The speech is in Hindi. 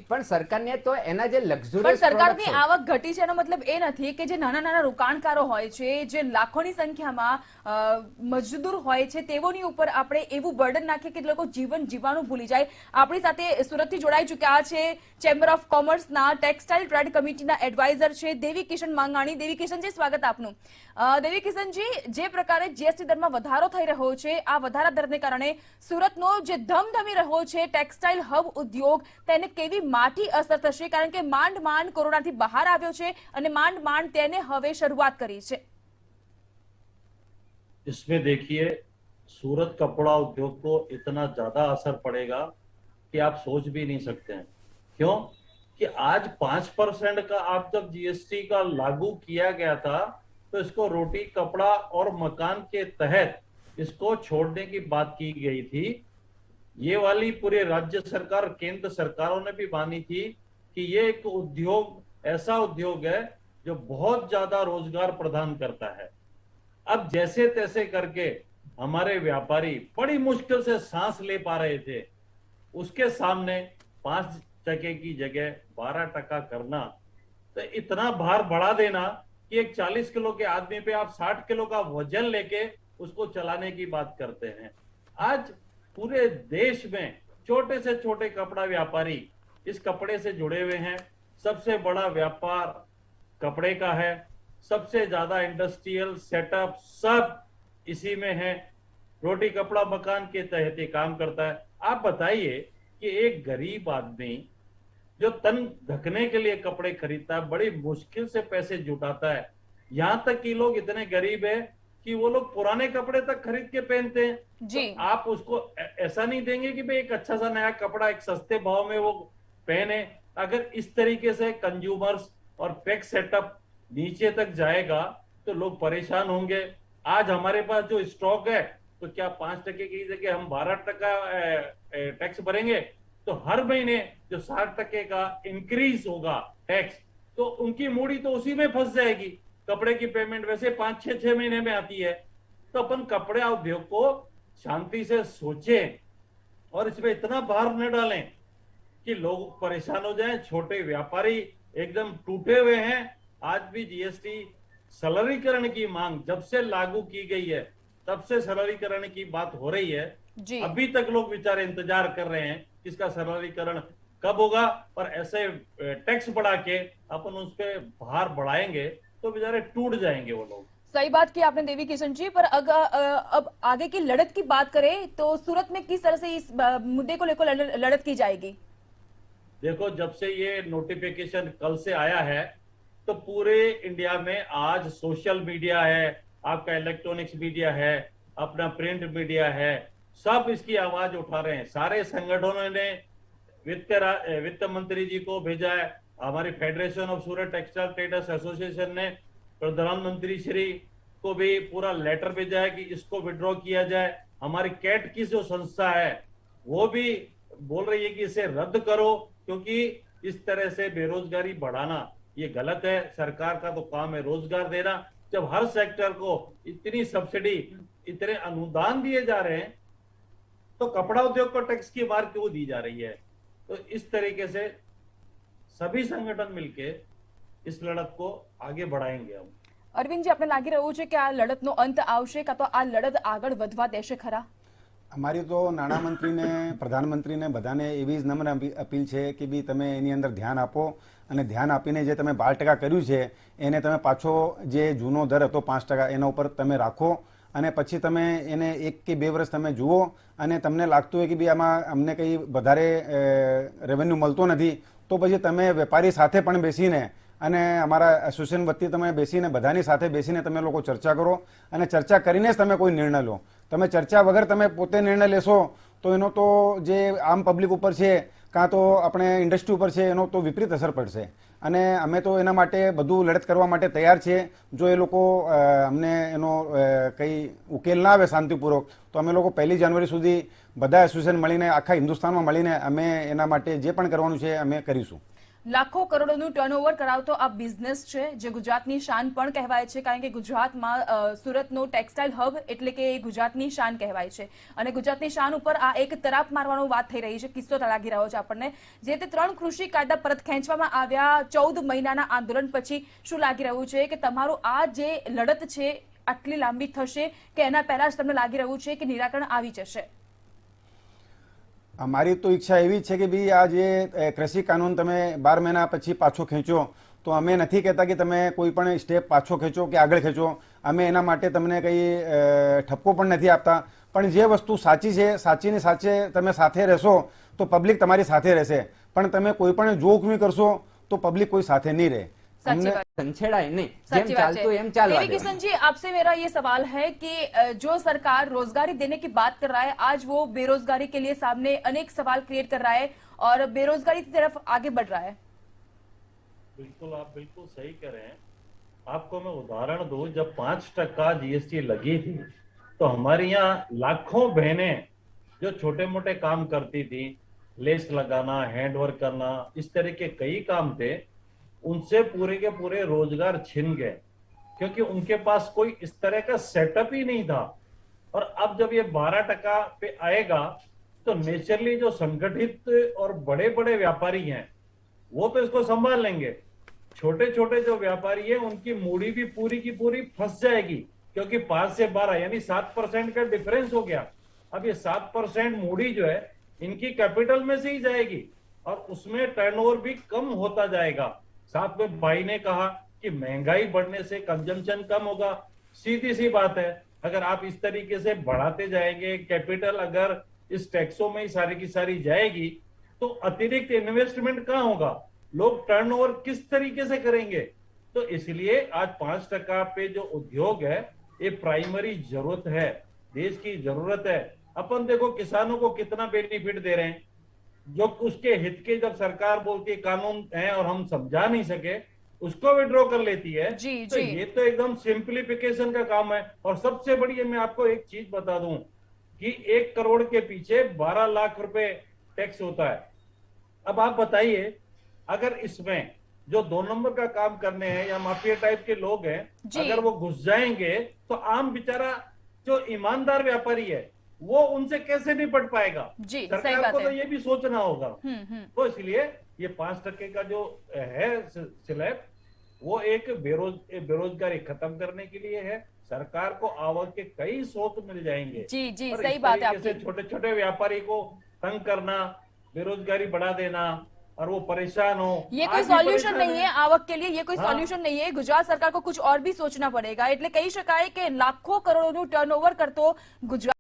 પણ સરકારને તો એના જે પણ લક્ઝુરિયસ સરકારની આવક ઘટી છે એનો મતલબ એ નથી કે જે નાના નાના રોકાણકારો હોય છે, જે લાખોની સંખ્યામાં મજદૂર હોય છે, તેઓની ઉપર આપણે એવું બર્ડન નાખીએ કે લોકો જીવન જીવવાનું ભૂલી જાય. આપણી સાથે સુરતથી જોડાઈ ચૂક્યા છે ચેમ્બર ઓફ કોમર્સના ટેક્સટાઇલ ટ્રેડ કમિટીના એડવાઇઝર છે દેવી કિશન માંગાણી. દેવી કિશનજી, સ્વાગત આપનું. દેવી કિશનજી, જે પ્રકારે જીએસટી દરમાં વધારો થઈ રહ્યો છે, આ વધારા દરને કારણે સુરતનો જે ધમધમી રહ્યો છે ટેક્સટાઇલ હબ ઉદ્યોગ, તેને કેવી માઠી અસર થશે? કારણ કે માંડ માંડ કોરોનાથી બહાર આવ્યો છે અને માંડ માંડ તેને હવે શરૂઆત કરી છે. इसमें देखिए, सूरत कपड़ा उद्योग को इतना ज्यादा असर पड़ेगा कि आप सोच भी नहीं सकते हैं. क्यों कि आज 5% का आप जब जीएसटी का लागू किया गया था तो इसको रोटी कपड़ा और मकान के तहत इसको छोड़ने की बात की गई थी. ये वाली पूरे राज्य सरकार केंद्र सरकारों ने भी मानी थी कि ये एक उद्योग ऐसा उद्योग है जो बहुत ज्यादा रोजगार प्रदान करता है. अब जैसे तैसे करके हमारे व्यापारी बड़ी मुश्किल से सांस ले पा रहे थे, उसके सामने 5% की जगह 12% करना, तो इतना भार बढ़ा देना कि एक 40 किलो के आदमी पे आप 60 किलो का वजन लेके उसको चलाने की बात करते हैं. आज पूरे देश में छोटे से छोटे कपड़ा व्यापारी इस कपड़े से जुड़े हुए हैं. सबसे बड़ा व्यापार कपड़े का है, सबसे ज्यादा इंडस्ट्रियल सेटअप सब इसी में है. रोटी कपड़ा मकान के तहत ये काम करता है. आप बताइए कि एक गरीब आदमी जो तन ढकने के लिए कपड़े खरीदता है, बड़ी मुश्किल से पैसे जुटाता है. यहां तक कि लोग इतने गरीब है कि वो लोग पुराने कपड़े तक खरीद के पहनते हैं. जी. तो आप उसको ऐसा नहीं देंगे कि भाई एक अच्छा सा नया कपड़ा एक सस्ते भाव में वो पहने. अगर इस तरीके से कंज्यूमर्स और पैक सेटअप नीचे तक जाएगा तो लोग परेशान होंगे. आज हमारे पास जो स्टॉक है, तो क्या 5% की जगह हम 12% टैक्स भरेंगे? तो हर महीने जो 60% का इंक्रीज होगा टैक्स, तो उनकी मूड़ी तो उसी में फंस जाएगी. कपड़े की पेमेंट वैसे 5-6 महीने में आती है. तो अपन कपड़े उद्योग को शांति से सोचें और इसमें इतना भार न डालें कि लोग परेशान हो जाएं. छोटे व्यापारी एकदम टूटे हुए हैं. आज भी जीएसटी सरलीकरण की मांग जब से लागू की गई है तब से सरलीकरण की बात हो रही है. जी. अभी तक लोग बेचारे इंतजार कर रहे हैं कि इसका सरलीकरण कब होगा. पर ऐसे टैक्स बढ़ा के अपन उस पर भार बढ़ाएंगे तो बेचारे टूट जाएंगे वो लोग. सही बात की आपने देवी किशन जी. पर अब आगे की लड़त की बात करें तो सूरत में किस तरह से इस मुद्दे को लेकर लड़त की जाएगी? देखो, जब से ये नोटिफिकेशन कल से आया है तो पूरे इंडिया में आज सोशल मीडिया है, आपका इलेक्ट्रॉनिक्स मीडिया है, अपना प्रिंट मीडिया है, सब इसकी आवाज उठा रहे हैं. सारे संगठनों ने वित्त मंत्री जी को भेजा है. हमारी federation of Surat textile traders association ने प्रधानमंत्री श्री को भी पूरा लेटर भेजा है कि इसको विड्रॉ किया जाए. हमारी कैट की जो संस्था है वो भी बोल रही है कि इसे रद्द करो, क्योंकि इस तरह से बेरोजगारी बढ़ाना ये गलत है. सरकार का तो काम है रोजगार देना. जब हर सेक्टर को इतनी सब्सिडी, इतने अनुदान दिए जा रहे हैं, तो कपड़ा उद्योग को टैक्स की मार क्यों दी जा रही है? तो इस तरीके से सभी संगठन मिलके इस लड़त को आगे बढ़ाएंगे हम. અરવિંદજી, આપણે લાગી રહ્યું છે કે આ લડતનો અંત આવશે કાં તો આ લડત આગળ વધવા દેશે ખરા? અમારી તો નાણામંત્રીને, પ્રધાનમંત્રીને બધાને એવી જ નમ્ર અપીલ છે કે બી તમે એની અંદર ધ્યાન આપો અને ધ્યાન આપીને જે તમે 12% કર્યું છે એને તમે પાછો જે જૂનો દર હતો 5% એના ઉપર તમે રાખો અને પછી તમે એને 1 કે 2 વર્ષ તમે જુઓ અને તમને લાગતું હોય કે બી આમાં અમને કંઈ વધારે રેવન્યુ મળતો નથી તો પછી તમે વેપારી સાથે પણ બેસીને અને અમારા એસોસિએશન વતી તમે બેસીને બધાની સાથે બેસીને તમે લોકો ચર્ચા કરો અને ચર્ચા કરીને જ તમે કોઈ નિર્ણય લો. તમે ચર્ચા વગર તમે પોતે નિર્ણય લેશો તો એનો તો જે આમ પબ્લિક ઉપર છે કાં તો આપણે ઇન્ડસ્ટ્રી ઉપર છે એનો તો વિપરીત અસર પડશે. અને અમે તો એના માટે બધું લડત કરવા માટે તૈયાર છીએ. જો એ લોકો અમને એનો કંઈ ઉકેલ ના આવે શાંતિપૂર્વક તો અમે લોકો 1 જાન્યુઆરી સુધી બધા એસોસિએશન મળીને આખા હિન્દુસ્તાનમાં મળીને અમે એના માટે જે પણ કરવાનું છે અમે કરીશું. લાખો કરોડોનું ટર્નઓવર કરાવતો આ બિઝનેસ છે જે ગુજરાતની શાન પણ કહેવાય છે, કારણ કે ગુજરાતમાં સુરતનો ટેક્સટાઇલ હબ એટલે કે એ ગુજરાતની શાન કહેવાય છે અને ગુજરાતની શાન ઉપર આ એક તરાપ મારવાનો વાત થઈ રહી છે. કિસ્સો લાગી રહ્યો છે આપણને. જે તે 3 કૃષિ કાયદા પરત ખેંચવામાં આવ્યા 14 મહિનાના આંદોલન પછી શું લાગી રહ્યું છે કે તમારું આ જે લડત છે આટલી લાંબી થશે કે એના પહેલા જ તમને લાગી રહ્યું છે કે નિરાકરણ આવી જશે? અમારી તો ઈચ્છા એવી છે કે ભાઈ આ જે કૃષિ કાનૂન તમે 12 મહિના પછી પાછો ખેંચો તો અમે નથી કહેતા કે તમે કોઈ પણ સ્ટેપ પાછો ખેંચો કે આગળ ખેંચો. અમે એના માટે તમને કંઈ ઠપકો પણ નથી આપતા. પણ જે વસ્તુ સાચી છે સાચીને સાચે તમે સાથે રહેશો તો પબ્લિક તમારી સાથે રહેશે. પણ તમે કોઈ પણ જોખમી કરશો તો પબ્લિક કોઈ સાથે નહીં રહે. સાચી વાત. સંછેડાય નહીં, જેમ सच्ची बात चालतू है। एम चालवा देवी किशन जी, आपसे मेरा ये सवाल है कि जो सरकार रोजगारी देने की बात कर रहा है, आज वो बेरोजगारी के लिए सामने अनेक सवाल क्रिएट कर रहा है और बेरोजगारी की तरफ आगे बढ़ रहा है। बिल्कुल, आप बिल्कुल सही कह रहे हैं। आपको मैं उदाहरण दूं, जब 5% जीएसटी लगी थी तो हमारे यहाँ लाखों बहनें जो छोटे मोटे काम करती थी, लेस लगाना, हैंडवर्क करना, इस तरह के कई काम थे, उनसे पूरे के पूरे रोजगार छिन गए क्योंकि उनके पास कोई इस तरह का सेटअप ही नहीं था। और अब जब ये 12% पे आएगा तो नेचुरली जो संगठित और बड़े बड़े व्यापारी हैं वो तो इसको संभाल लेंगे। छोटे छोटे जो व्यापारी हैं उनकी मूड़ी भी पूरी की पूरी फंस जाएगी क्योंकि 5 से 12 यानी 7% का डिफरेंस हो गया। अब ये 7% मूड़ी जो है इनकी कैपिटल में से ही जाएगी और उसमें टर्नओवर भी कम होता जाएगा। साथ में भाई ने कहा कि महंगाई बढ़ने से कंजम्पशन कम होगा। सीधी सी बात है, अगर आप इस तरीके से बढ़ाते जाएंगे, कैपिटल अगर इस टैक्सों में ही सारी की सारी जाएगी तो अतिरिक्त इन्वेस्टमेंट कहाँ होगा? लोग टर्नओवर किस तरीके से करेंगे? तो इसलिए आज 5% पे जो उद्योग है ये प्राइमरी जरूरत है, देश की जरूरत है। अपन देखो किसानों को कितना बेनिफिट दे रहे हैं, जो उसके हित के जब सरकार बोलती है कानून है और हम समझा नहीं सके उसको विड्रॉ कर लेती है। जी, तो जी। ये तो एकदम सिंप्लीफिकेशन का काम है। और सबसे बड़ी मैं आपको एक चीज बता दूं कि 1 करोड़ के पीछे 12 लाख रुपए टैक्स होता है। अब आप बताइए, अगर इसमें जो 2 नंबर का काम करने हैं या माफिया टाइप के लोग हैं, जी। अगर वो घुस जाएंगे तो आम बेचारा जो ईमानदार व्यापारी है वो उनसे कैसे निपट पाएगा? जी, सही सरकार बात को है। तो ये भी सोचना होगा। हम्म। तो इसलिए ये 5% का जो है स्लैब वो एक बेरोजगारी खत्म करने के लिए है। सरकार को आवक के कई स्रोत मिल जाएंगे। जी, जी, और सही इस बात है तरीके से आपकी। छोटे छोटे व्यापारी को तंग करना, बेरोजगारी बढ़ा देना और वो परेशान हो, ये कोई आज भी सॉल्यूशन परेशान नहीं है आवक के लिए, ये कोई हाँ। सॉल्यूशन नहीं है। गुजरात सरकार को कुछ और भी सोचना पड़ेगा। એટલે કહી શકાય કે લાખો કરોડોનું ટર્નઓવર કરતો ગુજરાત